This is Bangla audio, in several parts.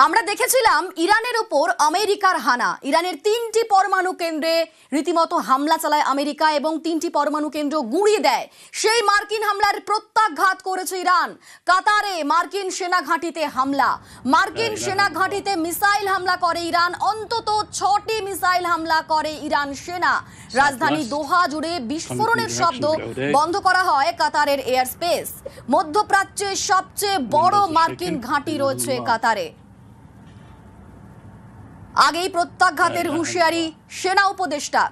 আমরা দেখেছিলাম ইরানের উপর আমেরিকার হানা। ইরানের 3টি পরমাণু কেন্দ্রে রীতিমতো হামলা চালায় আমেরিকা এবং 3টি পরমাণু কেন্দ্র গুঁড়িয়ে দেয়। সেই মার্কিন হামলার প্রত্যাঘাত করেছে ইরান। কাতারে মার্কিন সেনা ঘাঁটিতে হামলা, মার্কিন সেনা ঘাঁটিতে মিসাইল হামলা করে ইরান। অন্তত 6টি মিসাইল হামলা করে ইরান সেনা। রাজধানী দোহা জুড়ে বিস্ফোরণের শব্দ বন্ধ করা হয় কাতারের এয়ার স্পেস। মধ্যপ্রাচ্যের সবচেয়ে বড় মার্কিন ঘাঁটি রয়েছে কাতারে। আগেই প্রত্যাঘাতের হুঁশিয়ারি সেনা উপদেষ্টার।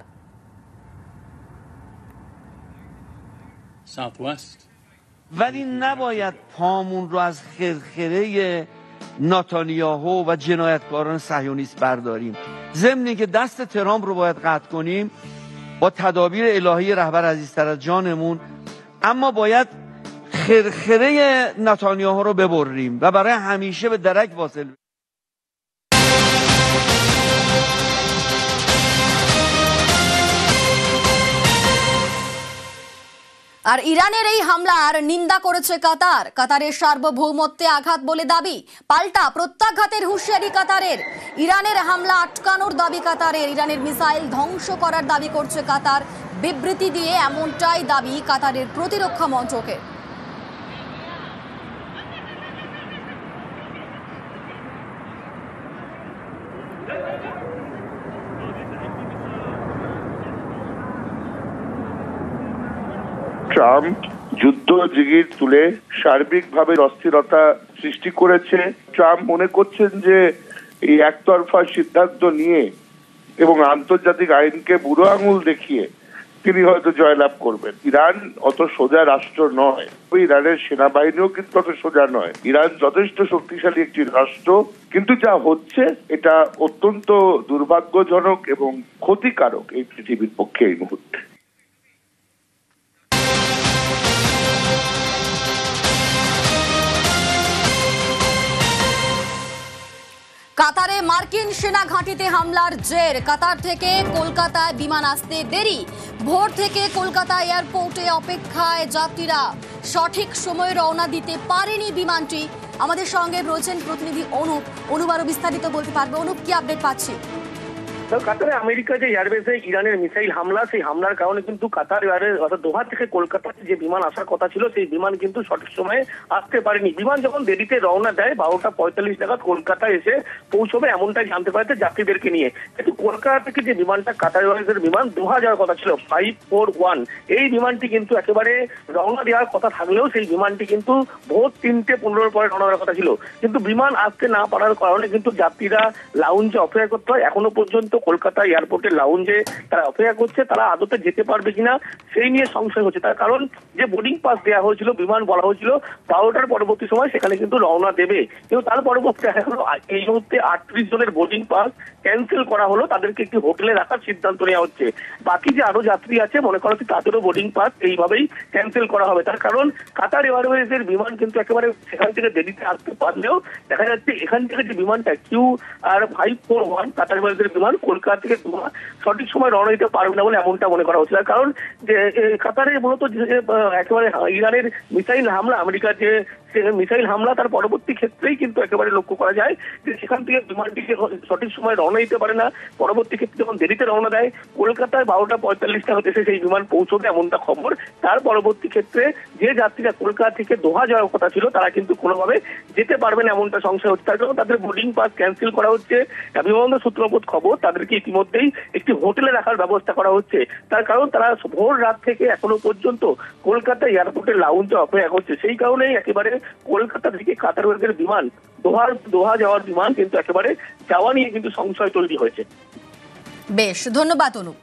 ولی نباید پامون رو از خرخره نتانیاهو و جنایتکاران صهیونیست برداریم. ضمن که دست ترامپ رو باید قطع کنیم با تدابیر الهی رهبر عزیزتر از جانمون، اما باید خرخره نتانیاهو رو ببریم و برای همیشه به درک واصل. আর ইরানের এই হামলার নিন্দা করেছে কাতার। কাতারের সার্বভৌমত্বে আঘাত বলে দাবি, পাল্টা প্রত্যাঘাতের হুঁশিয়ারি কাতারের। ইরানের হামলা আটকানোর দাবি কাতারের, ইরানের মিসাইল ধ্বংস করার দাবি করছে কাতার। বিবৃতি দিয়ে এমনটাই দাবি কাতারের প্রতিরক্ষা মন্ত্রকের। ট্রাম্প যুদ্ধ জিগির তুলে সার্বিকভাবে অস্থিরতা সৃষ্টি করেছে। ট্রাম্প মনে করছেন যে এই একতরফা সিদ্ধান্ত নিয়ে এবং আন্তর্জাতিক আইনকে বুড়ো আঙুল দেখিয়ে তিনি হয়তো জয়লাভ করবেন। ইরান অত সোজা রাষ্ট্র নয়, ইরানের সেনাবাহিনীও কিন্তু অত সোজা নয়। ইরান যথেষ্ট শক্তিশালী একটি রাষ্ট্র, কিন্তু যা হচ্ছে এটা অত্যন্ত দুর্ভাগ্যজনক এবং ক্ষতিকারক এই পৃথিবীর পক্ষে এই মুহূর্তে। কাতারে মার্কিন সেনা ঘাঁটিতে হামলার জের। কাতার থেকে কলকাতায় বিমান আসতে দেরি। ভোর থেকে কলকাতা এয়ারপোর্টে অপেক্ষায় যাত্রীরা। সঠিক সময়ে রওনা দিতে পারেনি বিমানটি। আমাদের সঙ্গে রয়েছেন প্রতিনিধি অনুপ আরো বিস্তারিত বলতে পারবে। অনুপ, কি আপডেট পাচ্ছি? কাতারে আমেরিকা যে এয়ারবেসে ইরানের মিসাইল হামলা, সেই হামলার কারণে কিন্তু কাতার এয়ারের অর্থাৎ দোহা থেকে কলকাতাতে যে বিমান আসার কথা ছিল সেই বিমান কিন্তু সঠিক সময়ে আসতে পারেনি। বিমান যখন দেরিতে রওনা দেয় 12:45 নাগাদ কলকাতায় এসে পৌঁছবে এমনটাই জানতে পারে যাত্রীদেরকে নিয়ে। কিন্তু কলকাতা থেকে যে বিমানটা কাতার এয়ারওয়েজের বিমান দোহা যাওয়ার কথা ছিল 541, এই বিমানটি কিন্তু একেবারে রওনা দেওয়ার কথা থাকলেও সেই বিমানটি কিন্তু ভোর 3:15 পরে রওনা দেওয়ার কথা ছিল। কিন্তু বিমান আসতে না পারার কারণে কিন্তু যাত্রীরা লাউঞ্জে অপেক্ষা করতে হয়। এখনো পর্যন্ত কলকাতা এয়ারপোর্টের লাউঞ্জে তারা অপেক্ষা করছে, তারা আদতে যেতে পারবে কিনা সেই নিয়ে সংশয় হচ্ছে। তার কারণ যে বোর্ডিং পাস দেওয়া হয়েছিল, বিমান বলা হয়েছিল 12টার পরবর্তী সময় সেখানে কিন্তু রওনা দেবে, কিন্তু তার পরবর্তী এই মুহূর্তে 38 জনের বোর্ডিং পাস ক্যান্সেল করা হলো, তাদেরকে একটি হোটেলে রাখার সিদ্ধান্ত নেওয়া হচ্ছে। বাকি যে আরো যাত্রী আছে মনে করা হচ্ছে তাদেরও বোর্ডিং পাস এইভাবেই ক্যান্সেল করা হবে। তার কারণ কাতার এয়ারওয়েজের বিমান কিন্তু একেবারে সেখান থেকে দেরিতে আসতে পারলেও দেখা যাচ্ছে এখান থেকে যে বিমানটা QR541 কাতার এয়ারওয়েজের বিমান কলকাতা থেকে সঠিক সময় রওনা দিতে পারবে না বলে এমনটা মনে করা হচ্ছে। তার কারণ যে কাতারে মূলত একেবারে ইরানের মিসাইল হামলা, আমেরিকার যে মিসাইল হামলা তার পরবর্তী ক্ষেত্রেই কিন্তু একেবারে লক্ষ্য করা যায় যে সেখান থেকে বিমানটিকে সঠিক সময় রওনা দিতে পারে না। পরবর্তী ক্ষেত্রে যখন দেরিতে রওনা দেয় কলকাতায় 12:45 নাগাদ এসে সেই বিমান পৌঁছবে এমনটা খবর। তার পরবর্তী ক্ষেত্রে যে যাত্রীরা কলকাতা থেকে দোহা যাওয়ার কথা ছিল তারা কিন্তু কোনোভাবে যেতে পারবে না এমনটা সংশয় হচ্ছে। তার জন্য তাদের বোর্ডিং পাস ক্যান্সেল করা হচ্ছে। বিমানবন্দর সূত্রবোধ খবর তাদেরকে ইতিমধ্যেই একটি হোটেলে রাখার ব্যবস্থা করা হচ্ছে। তার কারণ তারা ভোর রাত থেকে এখনো পর্যন্ত কলকাতা এয়ারপোর্টের লাউঞ্জে অপেক্ষা করছে। সেই কারণেই একেবারে কলকাতা থেকে কাতার এয়ারওয়েজের বিমান দোহা যাওয়ার বিমান কিন্তু একেবারে যাওয়া নিয়ে কিন্তু সংশয় তৈরি হয়েছে। বেশ, ধন্যবাদ অনুপ।